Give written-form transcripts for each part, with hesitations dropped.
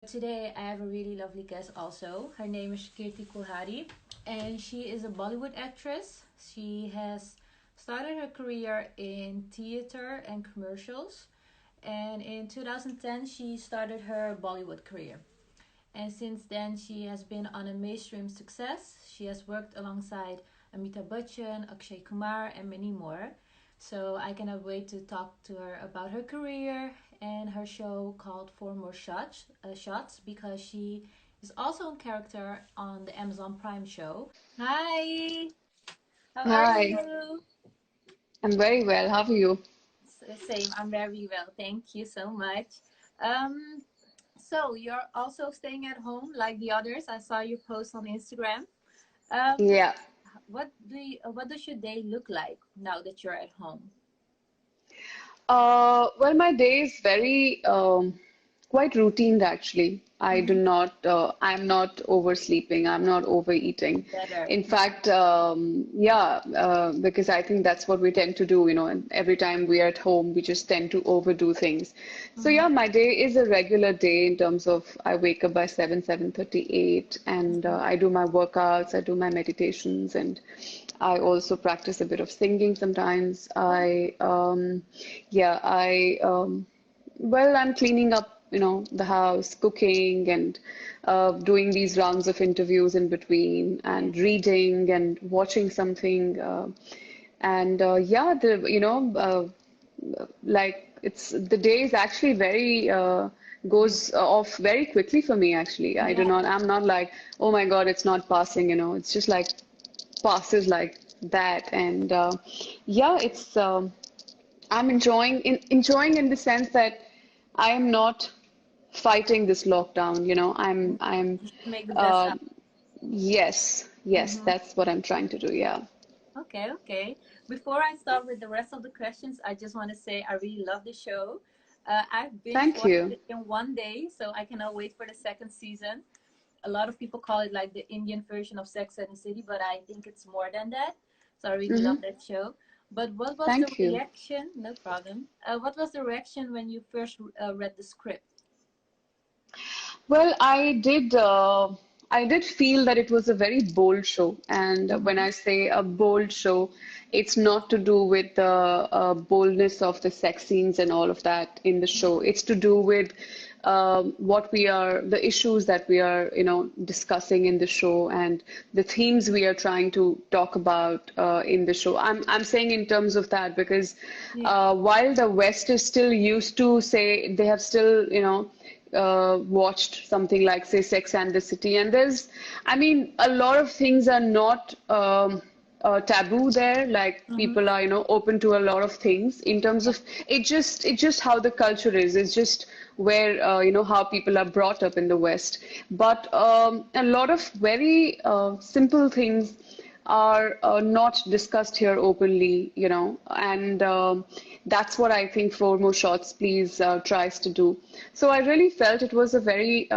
Today I have a really lovely guest also. Her name is Kirti Kulhari and she is a Bollywood actress. She has started her career in theater and commercials, and in 2010 she started her Bollywood career. And since then she has been on a mainstream success. She has worked alongside Amitabh Bachchan, Akshay Kumar and many more. So I cannot wait to talk to her about her career and her show called Four More Shots, because she is also a character on the Amazon Prime show. Hi, how are Hi, you? I'm very well. How are you? Same, I'm very well. Thank you so much. Um, so you're also staying at home like the others. I saw you post on Instagram. Um, Yeah. what does your day look like now that you're at home? Well, my day is very quite routine actually. Mm-hmm. I'm not oversleeping. I'm not overeating. Better. In fact, yeah, because I think that's what we tend to do, and every time we are at home, we just tend to overdo things. So Mm-hmm. yeah, my day is a regular day in terms of I wake up by 7:38, and I do my workouts, I do my meditations, and I also practice a bit of singing sometimes. Yeah, well, I'm cleaning up, the house, cooking, and doing these rounds of interviews in between, Yeah. and reading and watching something. And yeah, like it's the day is actually very goes off very quickly for me, actually. Yeah. I'm not like, oh my God, it's not passing, it's just like passes like that. And yeah, I'm enjoying in the sense that I am not fighting this lockdown. I'm Just make the best uh, out. yes, Mm-hmm. that's what I'm trying to do. Yeah. Okay, okay. Before I start with the rest of the questions, I just want to say I really love the show. I've binge Thank watched you. it in one day, so I cannot wait for the second season. A lot of people call it like the Indian version of Sex and the City, but I think it's more than that. So I really love Hmm. that show. But what was the Thank you. reaction? No problem. What was the reaction when you first read the script? Well, I did feel that it was a very bold show. And when Mm-hmm. I say a bold show, it's not to do with the boldness of the sex scenes and all of that in the show. It's to do with the issues that we are, discussing in the show, and the themes we are trying to talk about in the show. I'm saying in terms of that because Yeah. while the West is still used to say they have still, watched something like, say, Sex and the City. And I mean, a lot of things are not taboo there. Like Mm-hmm. people are, open to a lot of things in terms Yeah. of it's just how the culture is. It's just where, how people are brought up in the West. But a lot of very simple things are not discussed here openly, and that's what I think Four More Shots, Please tries to do. So I really felt it was a very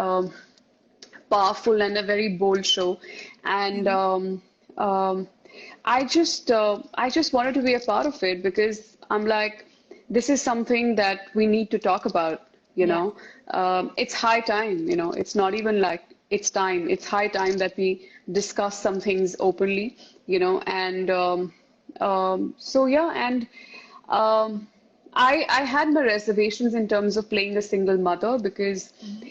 powerful and a very bold show, and Mm-hmm. um, I just wanted to be a part of it because I'm like, this is something that we need to talk about, Yeah. It's high time, it's not even like it's time, it's high time that we discuss some things openly, and so yeah, and um, I had my reservations in terms of playing a single mother because Mm-hmm.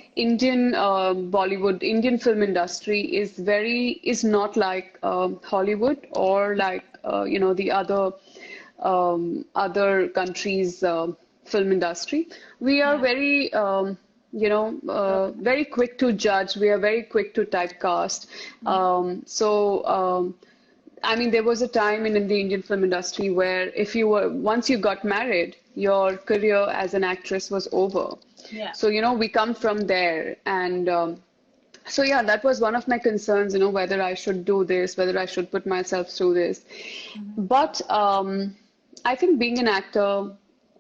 Indian film industry is not like Hollywood or like the other countries' film industry. We are Yeah. very very quick to judge. We are very quick to typecast. Yeah. I mean, there was a time in the Indian film industry where if you were once you got married, your career as an actress was over. Yeah. So, we come from there. And so, yeah, that was one of my concerns, whether I should do this, whether I should put myself through this. Mm-hmm. But I think being an actor,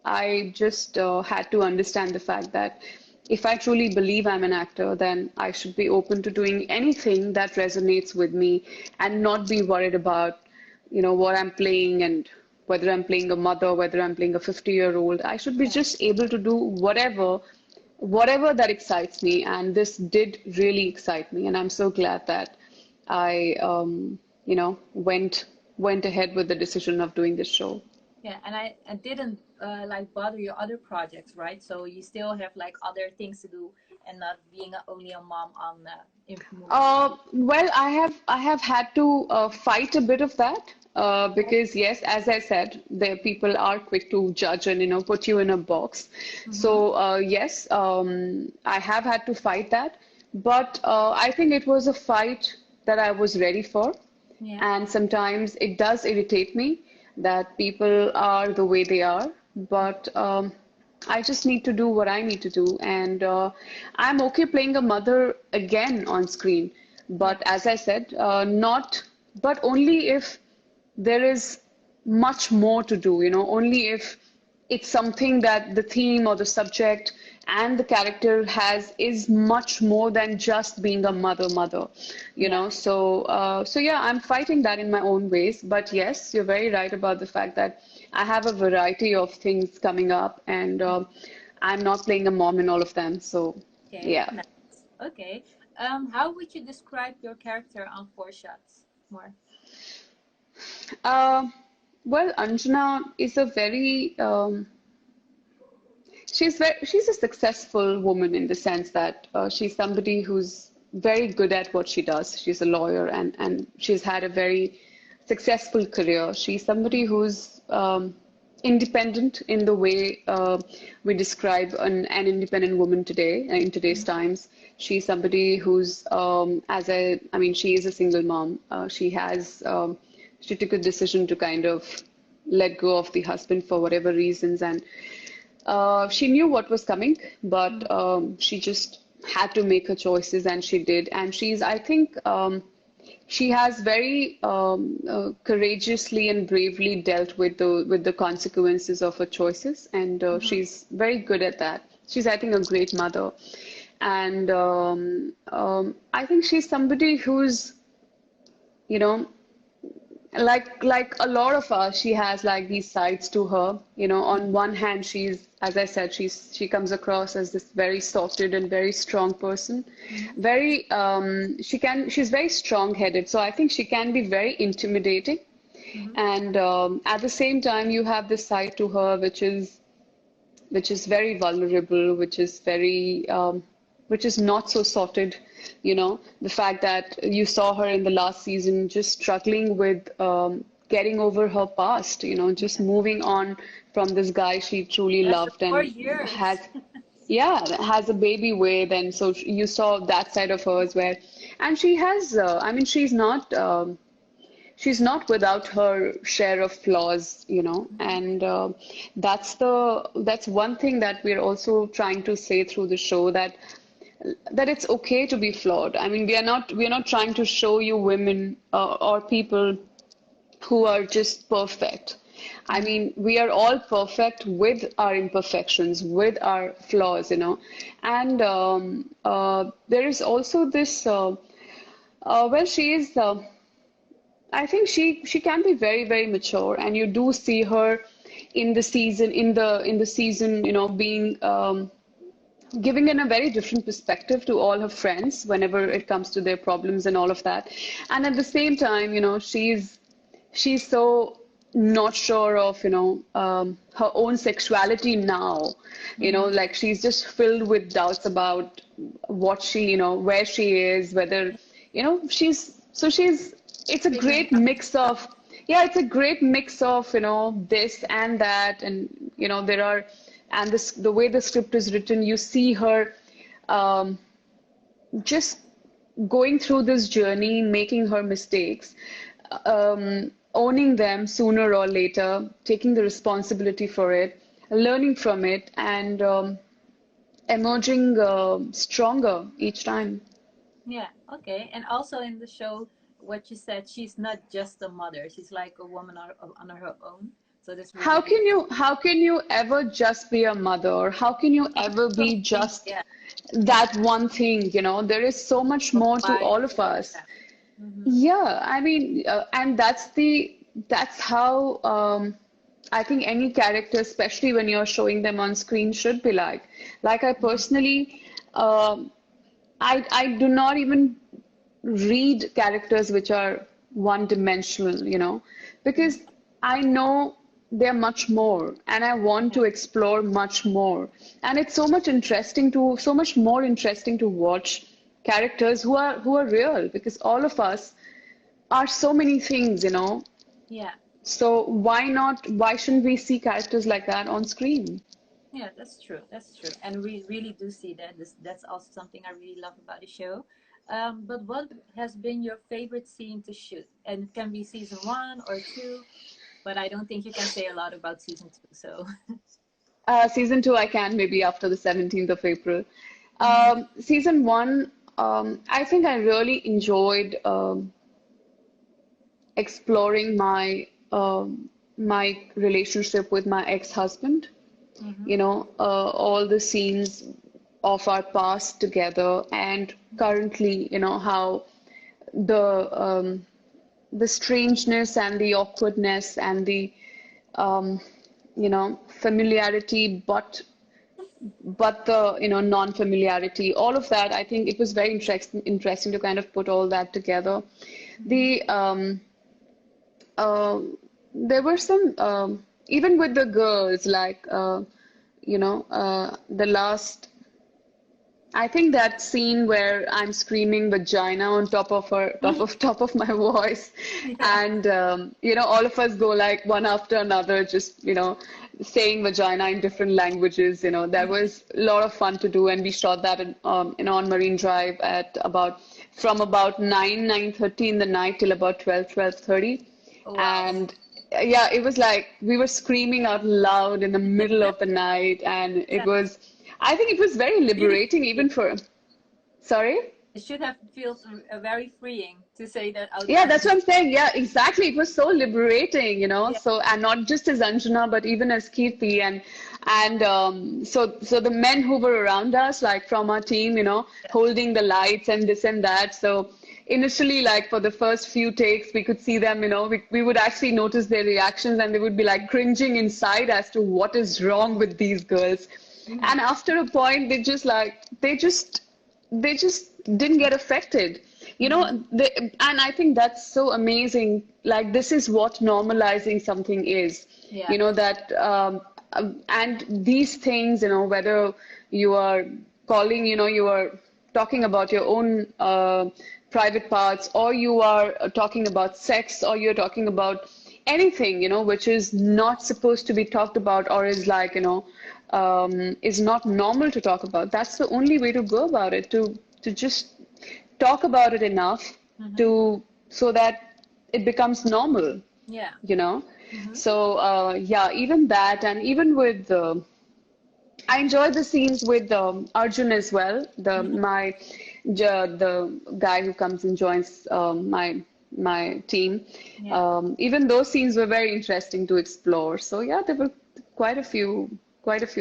I just had to understand the fact that if I truly believe I'm an actor, then I should be open to doing anything that resonates with me and not be worried about, what I'm playing and whether I'm playing a mother, whether I'm playing a 50-year-old. I should be Yeah. just able to do whatever whatever that excites me, and this did really excite me, and I'm so glad that I went ahead with the decision of doing this show. Yeah, and I didn't like bother your other projects, right? So you still have like other things to do and not being only a mom on in movies. Well, I have had to fight a bit of that because yes, as I said, the people are quick to judge and put you in a box. Mm-hmm. So yes, I have had to fight that, but I think it was a fight that I was ready for. Yeah. And sometimes it does irritate me that people are the way they are, but I just need to do what I need to do. And I'm okay playing a mother again on screen. Yeah. But as I said, but only if there is much more to do, only if it's something that the theme or the subject and the character is much more than just being a mother, Yeah. so yeah, I'm fighting that in my own ways. But yes, you're very right about the fact that I have a variety of things coming up, and I'm not playing a mom in all of them. So Okay. yeah. Nice. Okay. How would you describe your character on Four Shots more? Uh, well, Anjana is a very she's a successful woman in the sense that she's somebody who's very good at what she does. She's a lawyer, and she's had a very successful career. She's somebody who's independent in the way we describe an independent woman today, in today's times. She's somebody who's, I mean, she is a single mom. She took a decision to kind of let go of the husband for whatever reasons, and she knew what was coming, but she just had to make her choices, and she did. And I think, she has very courageously and bravely dealt with the consequences of her choices, and she's very good at that. She's, I think, a great mother, and I think she's somebody who's, you know, like a lot of us, she has like these sides to her. On one hand, as I said, she comes across as this very sorted and very strong person. Very she's very strong-headed, so I think she can be very intimidating. Mm-hmm. And at the same time, you have this side to her which is very vulnerable, which is not so sorted. The fact that you saw her in the last season just struggling with getting over her past, just moving on from this guy she truly After loved four and years. has, yeah, has a baby with. And so you saw that side of hers where, and she has, I mean, she's not without her share of flaws, and that's one thing that we're also trying to say through the show, that it's okay to be flawed. I mean, we are not trying to show you women or people who are just perfect. I mean, we are all perfect with our imperfections, with our flaws, and there is also this. Well, she is. I think she can be very, very mature, and you do see her in the season, being giving in a very different perspective to all her friends whenever it comes to their problems and all of that. And at the same time, she's so not sure of, her own sexuality now. Like she's just filled with doubts about what where she is, whether, she's it's a Figuring great out. mix of, yeah, it's a great mix of, this and that, and there are, and the way the script is written, you see her um, just going through this journey, making her mistakes, owning them sooner or later, taking the responsibility for it, learning from it, and emerging stronger each time. Yeah, okay. And also in the show, what you said, she's not just a mother. She's like a woman on her own. So that's How really can you ever just be a mother? How can you ever so be many, just yeah, that one thing? There is so much more to wife. all of us. Yeah. Mm-hmm. Yeah, I mean, and that's how I think any character, especially when you're showing them on screen, should be like. Like I personally, um I do not even read characters which are one dimensional, because I know they're much more and I want Yeah. to explore much more. And it's so much more interesting to watch characters who are real, because all of us are so many things. Yeah. So why shouldn't we see characters like that on screen? Yeah, that's true. That's true. And we really do see that. That's also something I really love about the show. But what has been your favorite scene to shoot? And it can be season one or two, but I don't think you can say a lot about season two. So, Season two, I can maybe after the 17th of April. hmm Season one, I think I really enjoyed exploring my relationship with my ex-husband. hmm All the scenes of our past together, and currently, how the the strangeness and the awkwardness and the familiarity, but the non-familiarity, all of that. I think it was very interesting to kind of put all that together. hmm The uh, there were some even with the girls, like the last. I think that scene where I'm screaming vagina on top of my voice, yeah. and all of us go like one after another, just saying vagina in different languages. That was a lot of fun to do, and we shot that on Marine Drive at about 9:30 in the night till about 12:30, Oh, wow. and yeah, it was like we were screeing out loud in the middle of the night, and it Yeah. was. I think it was very Really, liberating, even for. Sorry? it should have felt very freeing to say that out Yeah, loud. that's what I'm saying. Yeah, exactly. It was so liberating. Yeah. So, and not just as Anjana, but even as Kirti, and so the men who were around us, like from our team, Yeah. holding the lights and this and that. So initially, like for the first few takes, we could see them. We would actually notice their reactions, and they would be like cringing inside as to what is wrong with these girls. hmm And after a point, they just didn't get affected. hmm And I think that's so amazing. Like, this is what normalizing something is. Yeah. That and these things, whether you are you are talking about your own private parts, or you are talking about sex, or you're talking about anything, which is not supposed to be talked about, or is like, is not normal to talk about. That's the only way to go about it, to just talk about it enough hmm to so that it becomes normal, Yeah. you know. hmm So yeah, even that, and even with I enjoyed the scenes with Arjun as well. hmm The guy who comes and joins my team. Yeah. Even those scenes were very interesting to explore. So yeah, there were quite a few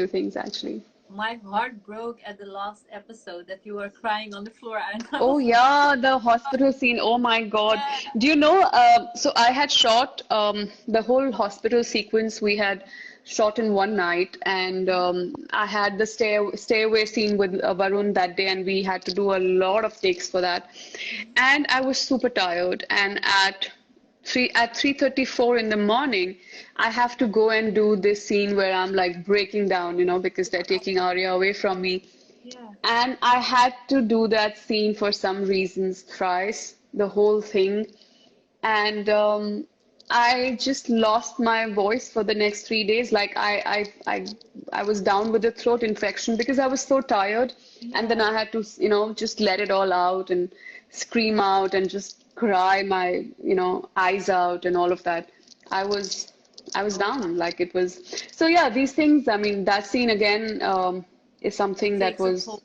things actually. My heart broke at the last episode that you were crying on the floor, and I Oh was yeah, the hospital scene. Oh my God. yeah. Do you know? So I had shot the whole hospital sequence. We had shot in one night, and I had the stay away scene with Varun that day, and we had to do a lot of takes for that. Mhm. And I was super tired, and at 3:34 in the morning, I have to go and do this scene where I'm like breaking down, because they're taking Arya away from me. Yeah. And I had to do that scene for some reasons thrice, the whole thing. And I just lost my voice for the next 3 days. Like I was down with a throat infection because I was so tired. And then Yeah. I had to, just let it all out and scream out and just cry my, eyes out and all of that. I was I was Oh, wow. down. Like it was. So yeah, these things, I mean, that scene again is It something that takes a was. toll.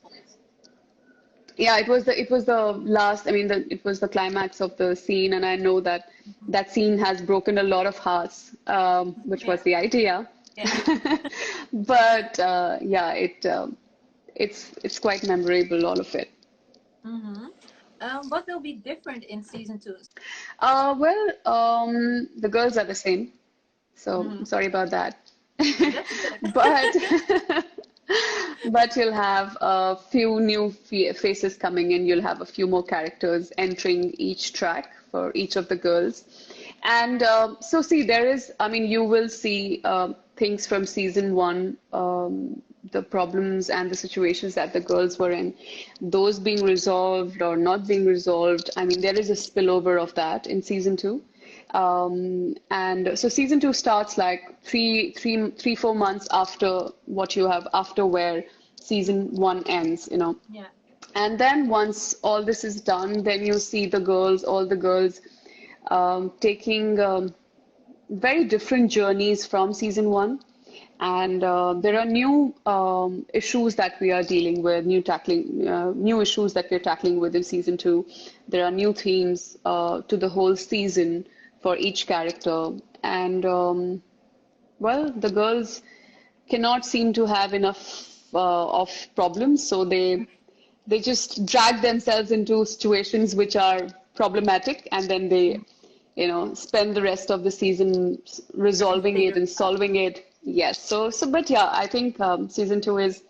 Yeah, it was the last, I mean, it was the climax of the scene, and I know that Mhm. that scene has broken a lot of hearts, which Yeah. was the idea. Yeah. But yeah, it's quite memorable, all of it. hmm what will be different in season two? Well, the girls are the same. So Mm-hmm. sorry about that. That's good. But but you'll have a few new faces coming in. You'll have a few more characters entering each track for each of the girls. And so see, there is, I mean, you will see things from season one, the problems and the situations that the girls were in, those being resolved or not being resolved. I mean, there is a spillover of that in season two. And so season two starts like 4 months after what you have, after where season one ends, you know. Yeah. And then once all this is done, then you see the girls, all the girls, taking very different journeys from season one. And there are new issues that we are dealing with, new issues that we're tackling with in season two. There are new themes to the whole season for each character. And well, the girls cannot seem to have enough of problems, so they just drag themselves into situations which are problematic, and then they, you know, spend the rest of the season Trying to resolving it figure and it out. solving it. Yes, but yeah, I think season two is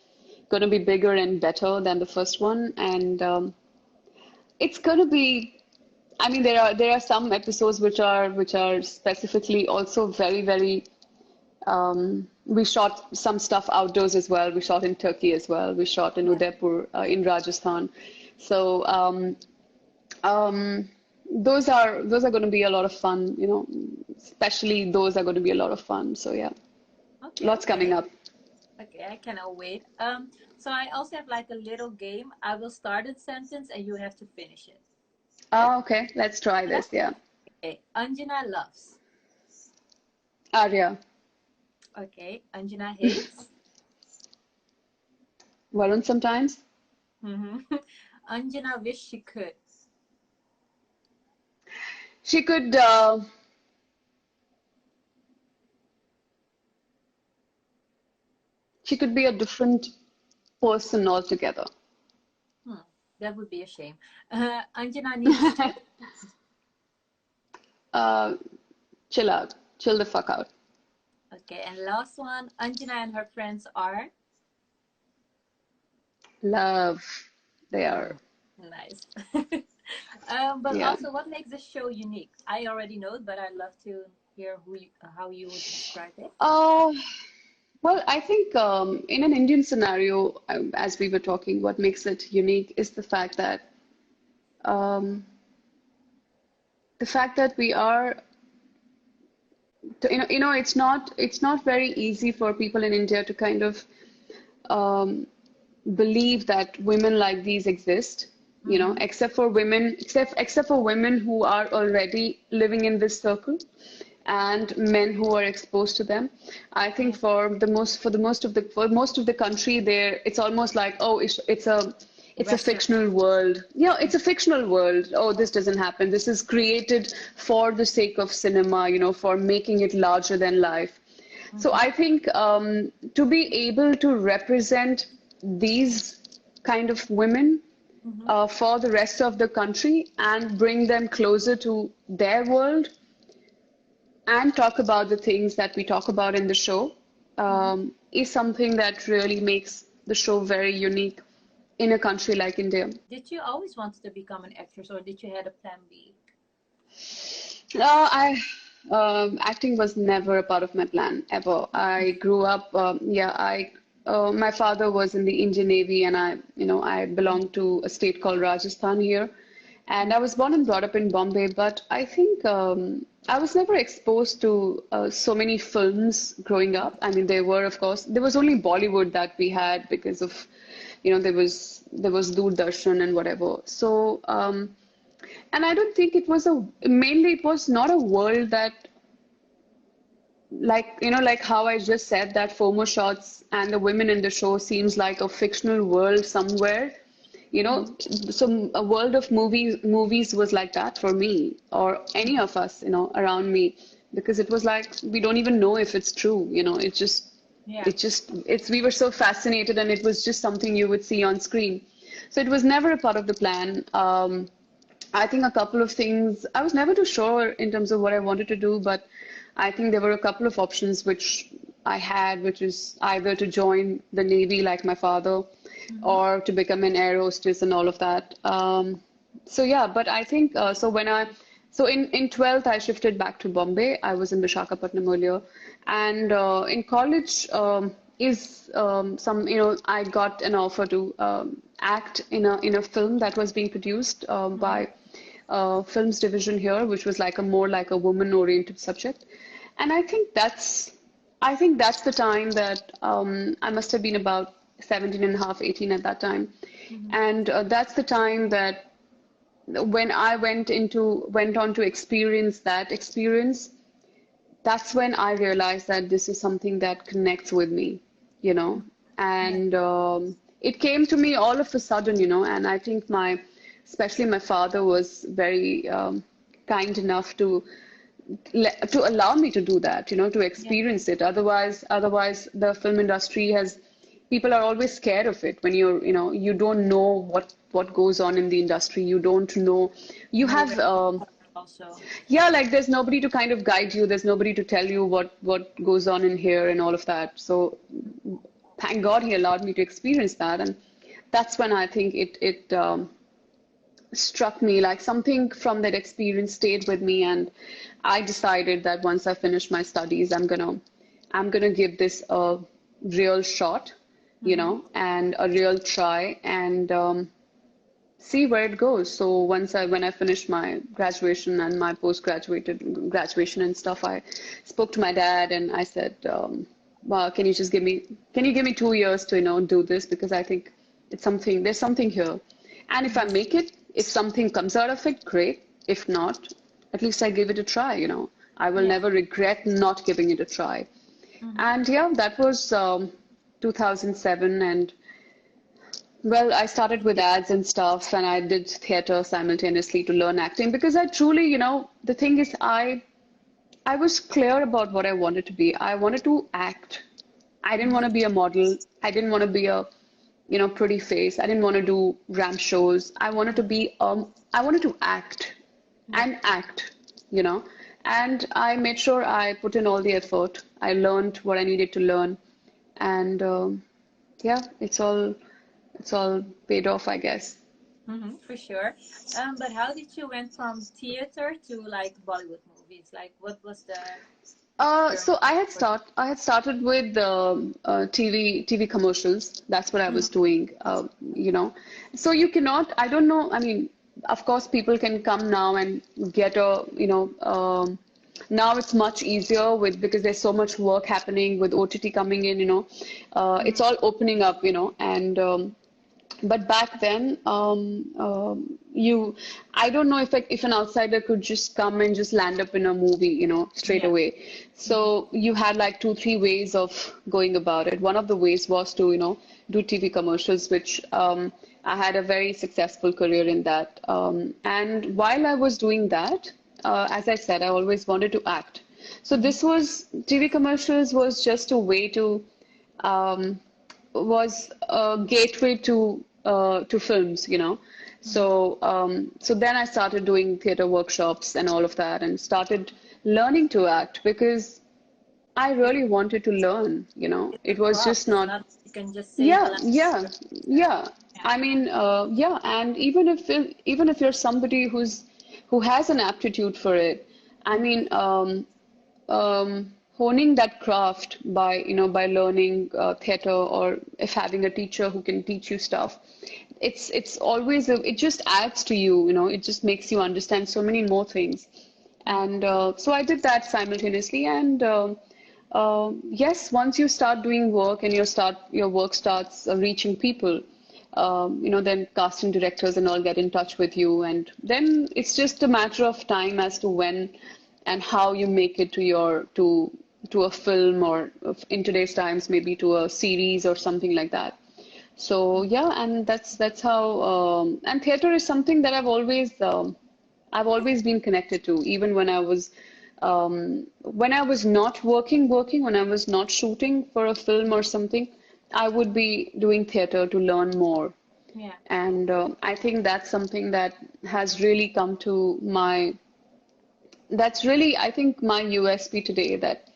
going to be bigger and better than the first one, and it's going to be. I mean, there are some episodes which are specifically also very. We shot some stuff outdoors as well. We shot in Turkey as well. We shot in Yeah. Udaipur, in Rajasthan. So um, those are going to be a lot of fun, you know, especially those are going to be a lot of fun. So yeah, Okay, lots coming okay. up. Okay, I cannot wait. So I also have like a little game. I will start a sentence and you have to finish it. Yeah? Okay, let's try Yeah? this. Yeah. Okay. Anjana loves. Arya, Okay. Anjana hates. Varun sometimes. Mm-hmm. Anjana wish she could. She could she could be a different person altogether. Hmm. That would be a shame. Anjana needs to. Uh, chill out, chill the fuck out. Okay, and last one. Anjana and her friends are. Love, they are. Oh, nice. But Yeah. also, what makes the show unique? I already know it, but I'd love to hear how you would describe it. Uh, well, I think in an Indian scenario, as we were talking, what makes it unique is um, the fact that we are, it's not very easy for people in India to kind of um, believe that women like these exist, you know, Mm-hmm. except for women who are already living in this circle and men who are exposed to them. I think Yeah. for most of the country there, it's almost like, oh, it's a Western. fictional world. Yeah, it's a fictional world. Oh, this doesn't happen. This is created for the sake of cinema, you know, for making it larger than life. So Mm-hmm. I think to be able to represent these kind of women Mm-hmm. for the rest of the country and bring them closer to their world and talk about the things that we talk about in the show Mm-hmm. is something that really makes the show very unique in a country like India. Did you always want to become an actress, or did you had a plan B? I Acting was never a part of my plan ever. I grew up, yeah, I my father was in the Indian Navy, and I belong to a state called Rajasthan here, and I was born and brought up in Bombay. But I think I was never exposed to so many films growing up. I mean, of course, there was only Bollywood that we had because of, there was Doordarshan and whatever. So. And I don't think mainly it was not a world that, like how I just said that FOMO shots and the women in the show seems like a fictional world somewhere, you know. Mm-hmm. So a world of movies was like that for me or any of us, around me, because it was like we don't even know if it's true, Yeah. we were so fascinated, and it was just something you would see on screen. So it was never a part of the plan. I think a couple of things, I was never too sure in terms of what I wanted to do, but I think there were a couple of options which I had, which is either to join the Navy like my father, Mm-hmm. or to become an air hostess and all of that. So yeah, but I think so in 12th I shifted back to Bombay. I was in Visakhapatnam earlier, and in college is some I got an offer to act in a film that was being produced Mm-hmm. by films division here, which was like a more like a woman-oriented subject. And I think that's the time that I must have been about 17 and a half, 18 at that time. Mm-hmm. And that's the time that when I went on to experience that experience, that's when I realized that this is something that connects with me, you know. Yeah. And it came to me all of a sudden, and I think especially my father was very kind enough to allow me to do that, to Yeah. experience it. Otherwise, the film industry people are always scared of it when you don't know what goes on in the industry. You don't know. You Know where have, to start also. yeah, like there's nobody to kind of guide you. There's nobody to tell you what goes on in here and all of that. So thank God he allowed me to experience that, and that's when I think it struck me like something from that experience stayed with me, and I decided that once I finish my studies, I'm gonna give this a real shot, Mm-hmm. and a real try, and see where it goes. So when I finished my graduation and my postgraduated graduation and stuff, I spoke to my dad and I said, well, can you give me 2 years to, do this? Because I think there's something here. And if I Mm-hmm. make it, if something comes out of it, great. If not, at least I give it a try. I will Yeah. never regret not giving it a try. Mm-hmm. And yeah, that was 2007. And well, I started with ads and stuff, and I did theater simultaneously to learn acting because I truly, the thing is, I was clear about what I wanted to be. I wanted to act. I didn't want Mm-hmm. to be a model. I didn't want to be a, pretty face. I didn't want to do ramp shows. I wanted to act Yeah. and act, you know. And I made sure I put in all the effort. I learned what I needed to learn, and yeah, it's all paid off, I guess. Mm-hmm. For sure. But how did you went from theater to like Bollywood movies? Like, what was the So journey for you? I had started with TV commercials. That's what I was Mm-hmm. doing, you know. So you cannot, I don't know, I mean, of course, people can come now and get now it's much easier because there's so much work happening with OTT coming in, it's Mm-hmm. all opening up, and but back then, I don't know if an outsider could just come and just land up in a movie, straight Yeah. away. Mm-hmm. So you had like two, three ways of going about it. One of the ways was to, do TV commercials, which I had a very successful career in that. And while I was doing that, as I said, I always wanted to act. So Mm-hmm. this was TV commercials was just a way to um, was a gateway to films, Mm-hmm. So then I started doing theater workshops and all of that, and started learning to act because I It, really wanted to learn. it's a It was just craft. not. Not you can just say Yeah, glance. yeah, yeah. Yeah. I mean, yeah, and even if you're somebody who has an aptitude for it, I Mm-hmm. mean, honing that craft by learning theater, or if having a teacher who can teach you stuff, it's always it just adds to you, it just makes you understand so many more things. Mm-hmm. And so I did that simultaneously, and yes, once you start doing work and your work starts reaching people, then casting directors and all get in touch with you, and then it's just a matter of time as to when and how you make it to a film, or in today's times maybe to a series or something like that. So yeah, and that's how and theater is something that I've always been connected to, even when I was not working, when I was not shooting for a film or something, I would be doing theater to learn more. Yeah. And I think that's something that has really come to my that's really, I think, my USP today, that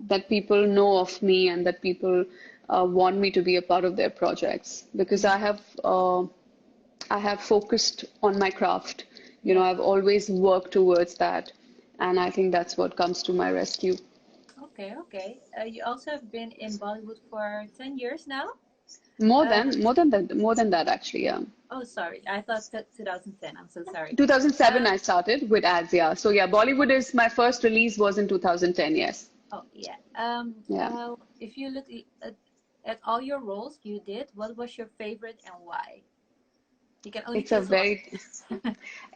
that people know of me and that people want me to be a part of their projects because I have focused on my craft. You know, Yeah. I've always worked towards that, and I think that's what comes to my rescue. Okay, okay. You also have been in Bollywood for 10 years now? Uh, More than that actually, yeah. oh, sorry. I thought that 2010. I'm so sorry. 2007 Um, I started with ads, yeah. So yeah, Bollywood is my first release was in 2010, yes. oh, yeah. Yeah. If you look at all your roles you did, what was your favorite and why? You can only It's a choose one. very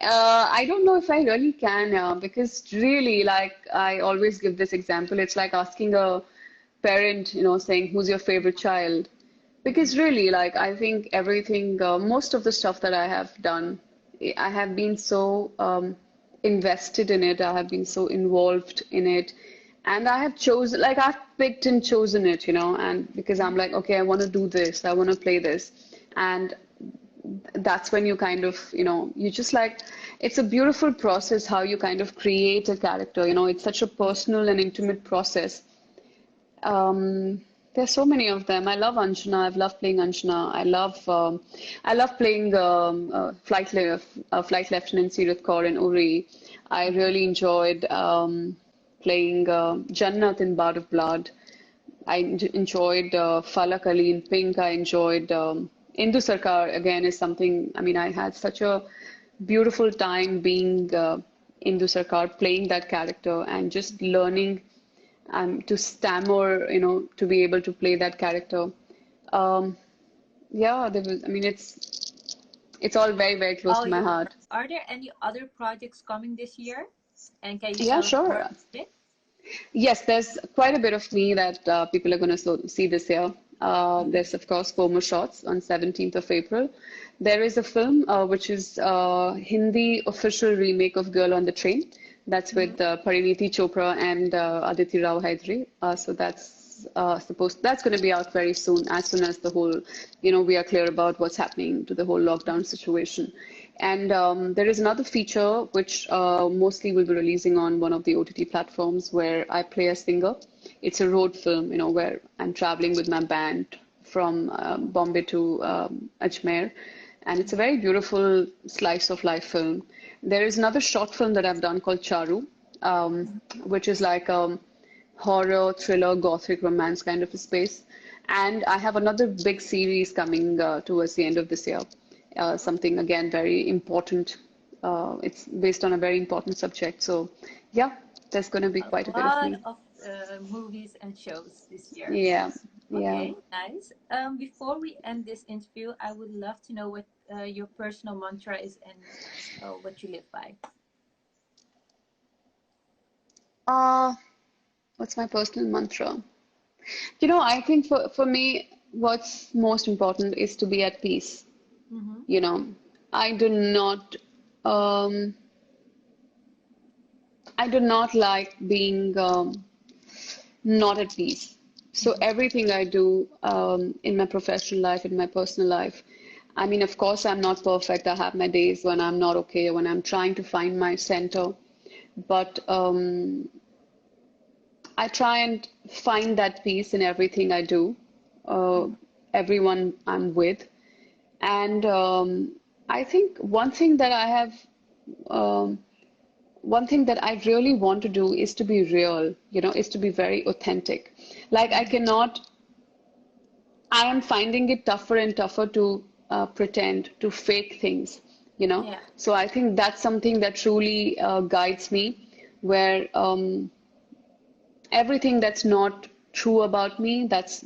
I don't know if I really can, because really, like I always give this example, it's like asking a parent, you know, saying, who's your favorite child? Mhm. Because really, like I think everything, most of the stuff that I have done, I have been so invested in it, I have been so involved in it, and I have chosen, like I've picked and chosen it, you know, and because I'm like, okay, I want to do this, I want to play this, and that's when you kind of, you know, you just like, it's a beautiful process how you kind of create a character, you know, it's such a personal and intimate process. There's so many of them. I love Anjana. I've loved playing Anjana. I love playing Flight Lieutenant Sirath Kaur in Uri. I really enjoyed playing Jannat in Bard of Blood. Enjoyed Falak Ali in Pink. I enjoyed Indu Sarkar again is something. I mean, I had such a beautiful time being Indu Sarkar, playing that character and just learning to stammer, you know, to be able to play that character. Um, yeah, there was. I mean, it's all very, very close Oh, to my you were. heart. Are there any other projects coming this year? And can you Yeah, tell us more sure. about it? Yes, there's quite a bit of me that people are going to see this year. Mhm. There's, of course, four more shots on 17th of April. There is a film which is Hindi official remake of Girl on the Train. That's Mhm. with Pariniti Chopra and Aditi Rao Hydari. So that's going to be out very soon as the whole, you know, we are clear about what's happening to the whole lockdown situation. And there is another feature which mostly will be releasing on one of the OTT platforms where I play a singer. It's a road film, you know, where I'm traveling with my band from Bombay to Ajmer. And it's a very beautiful slice of life film. There is another short film that I've done called Charu, which is like horror, thriller, gothic, romance kind of a space. And I have another big series coming towards the end of this year. Something again very important. It's based on a very important subject. So, yeah, there's going to be A quite a bit of lot me. of movies and shows this year. Yeah, yeah. Okay, nice. Before we end this interview, I would love to know what your personal mantra is and what you live by. Uh, what's my personal mantra? You know, I think for me, what's most important is to be at peace. Mm-hmm. You know, I do not, um, I do not like being not at peace. So Mm-hmm. everything I do in my professional life, in my personal life, I mean, of course, I'm not perfect. I have my days when I'm not okay, when I'm trying to find my center. But I try and find that peace in everything I do, uh, Mm-hmm. everyone I'm with. And I think um, one thing that I really want to do is to be real, you know, is to be very authentic. Like I Mm-hmm. cannot, I am finding it tougher and tougher to pretend, to fake things, you know. Yeah. So I think that's something that truly guides me, where everything that's not true about me, that's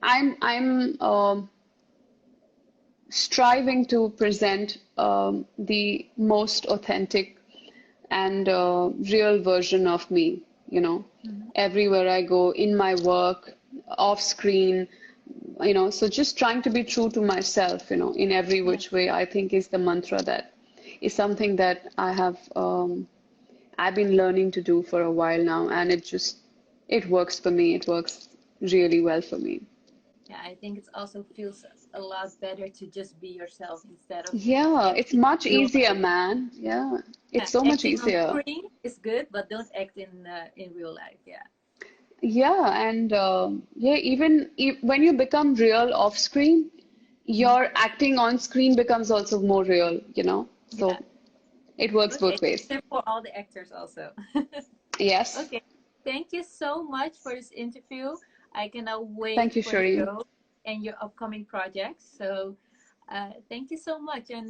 I'm striving to present the most authentic and real version of me, you know, Mm-hmm. everywhere I go, in my work, off screen, you know, so just trying to be true to myself, you know, in every Yeah. which way, I think is the mantra that is something that I've been learning to do for a while now, and it works for me. It works really well for me. Yeah. I think it also feels a lot better to just be yourself instead of Yeah, it's acting much real easier, life. man. Yeah, Yeah, it's so much acting on easier. screen is good, but don't act in real life. Yeah. Yeah, and yeah, even when you become real off screen, Mhm. your acting on screen becomes also more real, you know? Yeah. So it works Okay. both ways. Same for all the actors also. Yes. Okay. Thank you so much for this interview. I cannot wait Thank you, for the Shireen. show and your upcoming projects. So, thank you so much, and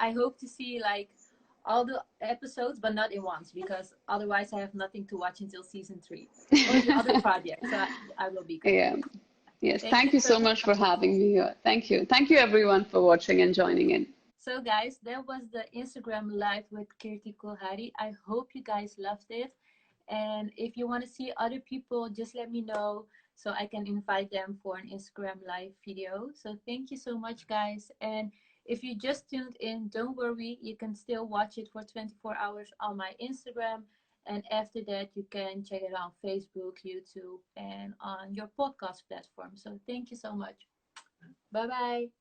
I hope to see like all the episodes, but not in once, because otherwise I have nothing to watch until season three. Only other projects, so I will be Yeah. confused. Yes. Thank you Thank you so so much for much. having me here. Thank you. Thank you, everyone, for watching and joining in. So, guys, that was the Instagram live with Kirti Kulhari. I hope you guys loved it. And if you want to see other people, just let me know so I can invite them for an Instagram live video. So, thank you so much, guys. And if you just tuned in, don't worry, you can still watch it for 24 hours on my Instagram. And after that, you can check it on Facebook, YouTube, and on your podcast platform. So, thank you so much. Bye bye.